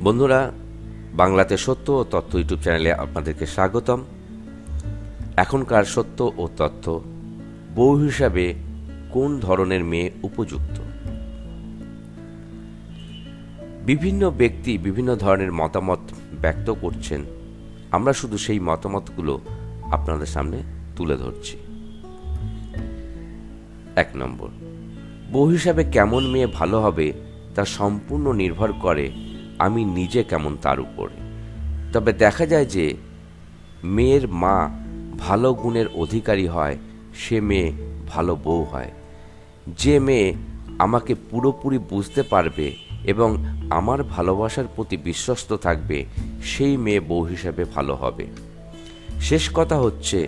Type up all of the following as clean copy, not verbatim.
বন্ধুরা, বাংলাতে সত্য ও তথ্য ইউটিউব চ্যানেলে আপনাদেরকে স্বাগতম। এখনকার সত্য ও তথ্য, বউ হিসাবে কোন ধরনের মেয়ে উপযুক্ত। বিভিন্ন ব্যক্তি বিভিন্ন ধরনের মতামত ব্যক্ত করছেন, আমরা শুধু সেই মতামতগুলো আপনাদের সামনে তুলে ধরছি। 1 নম্বর, বউ হিসাবে কেমন মেয়ে ভালো হবে তা সম্পূর্ণ নির্ভর করে আমি নিজে কেমন তার উপরে। তবে দেখা যায় যে মেয়ের মা ভালো গুণের অধিকারী হয়, সে মেয়ে ভালো বউ হয়। যে মেয়ে আমাকে পুরোপুরি বুঝতে পারবে এবং আমার ভালোবাসার প্রতি বিশ্বস্ত থাকবে, সেই মেয়ে বউ হিসাবে ভালো হবে। শেষ কথা হচ্ছে,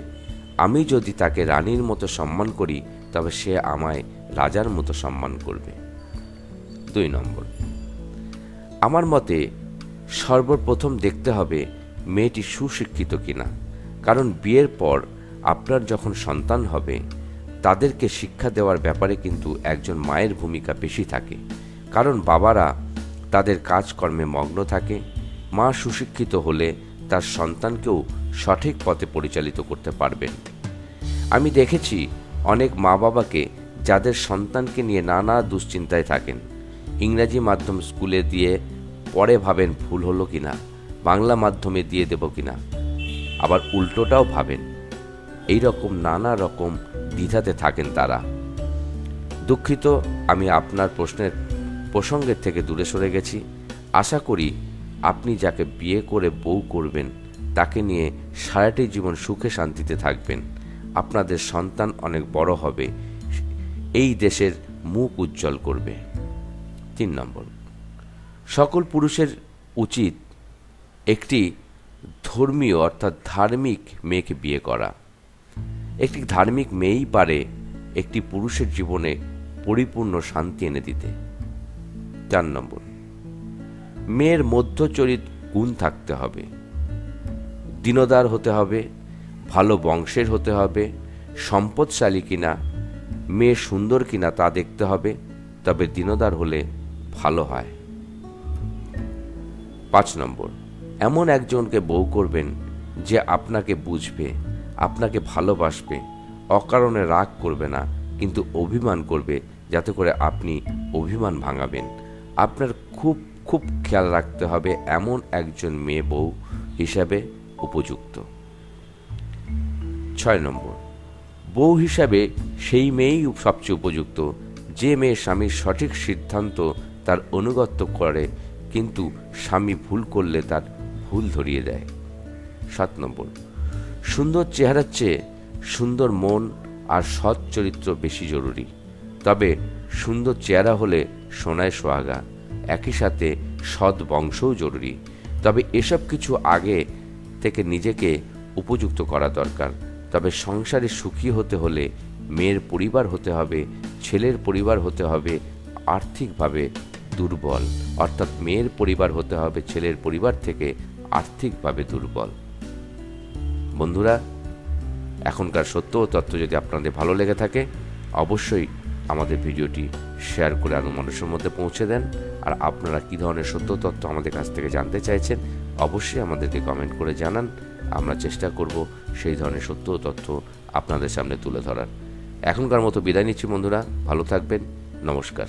আমি যদি তাকে রানীর মতো সম্মান করি, তবে সে আমায় রাজার মতো সম্মান করবে। 2 নম্বর, আমার মতে সর্বপ্রথম দেখতে হবে মেয়েটি সুশিক্ষিত কিনা। কারণ বিয়ের পর আপনার যখন সন্তান হবে, তাদেরকে শিক্ষা দেওয়ার ব্যাপারে কিন্তু একজন মায়ের ভূমিকা বেশি থাকে। কারণ বাবারা তাদের কাজকর্মে মগ্ন থাকে। মা সুশিক্ষিত হলে তার সন্তানকেও সঠিক পথে পরিচালিত করতে পারবেন। আমি দেখেছি অনেক মা বাবাকে যাদের সন্তানকে নিয়ে নানা দুশ্চিন্তায় থাকেন। ইংরাজি মাধ্যম স্কুলে দিয়ে পরে ভাবেন ভুল হলো কিনা, বাংলা মাধ্যমে দিয়ে দেব কিনা, আবার উল্টোটাও ভাবেন। এই রকম নানা রকম দ্বিধাতে থাকেন তারা। দুঃখিত, আমি আপনার প্রসঙ্গের থেকে দূরে সরে গেছি। আশা করি আপনি যাকে বিয়ে করে বউ করবেন, তাকে নিয়ে সারাটি জীবন সুখে শান্তিতে থাকবেন। আপনাদের সন্তান অনেক বড় হবে, এই দেশের মুখ উজ্জ্বল করবে। 3 নম্বর, সকল পুরুষের উচিত একটি ধর্মীয় অর্থাৎ ধার্মিক মেয়েকে বিয়ে করা। একটি ধার্মিক মেয়েই পারে একটি পুরুষের জীবনে পরিপূর্ণ শান্তি এনে দিতে। 4 নম্বর, মেয়ের মধ্যচরিত গুণ থাকতে হবে। দিনদার হতে হবে, ভালো বংশের হতে হবে, সম্পদশালী কিনা, মেয়ে সুন্দর কিনা তা দেখতে হবে, তবে দিনদার হলে ভালো হয়। 5 নম্বর, এমন একজনকে বউ করবেন যে আপনাকে বুঝবে, আপনাকে ভালোবাসবে, অকারণে রাগ করবে না, কিন্তু অভিমান করবে, যাতে করে আপনি অভিমান ভাঙাবেন। আপনার খুব খুব খেয়াল রাখতে হবে এমন একজন মেয়ে বউ হিসাবে উপযুক্ত। 6 নম্বর, বউ হিসাবে সেই মেয়েই সবচেয়ে উপযুক্ত যে মেয়ে স্বামীর সঠিক সিদ্ধান্ত তার অনুগত্য করে, কিন্তু স্বামী ভুল করলে তার ভুল ধরিয়ে দেয়। 7 নম্বর, সুন্দর চেহারার চেয়ে সুন্দর মন আর সৎ চরিত্র বেশি জরুরি। তবে সুন্দর চেহারা হলে সোনায় সোহাগা, একই সাথে সৎ বংশও জরুরি। তবে এসব কিছু আগে থেকে নিজেকে উপযুক্ত করা দরকার। তবে সংসারে সুখী হতে হলে মেয়ের পরিবার হতে হবে, ছেলের পরিবার হতে হবে আর্থিকভাবে দুর্বল, অর্থাৎ মেয়ের পরিবার হতে হবে ছেলের পরিবার থেকে আর্থিকভাবে দুর্বল। বন্ধুরা, এখনকার সত্য ও তথ্য যদি আপনাদের ভালো লেগে থাকে, অবশ্যই আমাদের ভিডিওটি শেয়ার করে আরও মানুষের মধ্যে পৌঁছে দেন। আর আপনারা কী ধরনের সত্য তথ্য আমাদের কাছ থেকে জানতে চাইছেন, অবশ্যই আমাদেরকে কমেন্ট করে জানান। আমরা চেষ্টা করব সেই ধরনের সত্য ও তথ্য আপনাদের সামনে তুলে ধরার। এখনকার মতো বিদায় নিচ্ছি বন্ধুরা, ভালো থাকবেন, নমস্কার।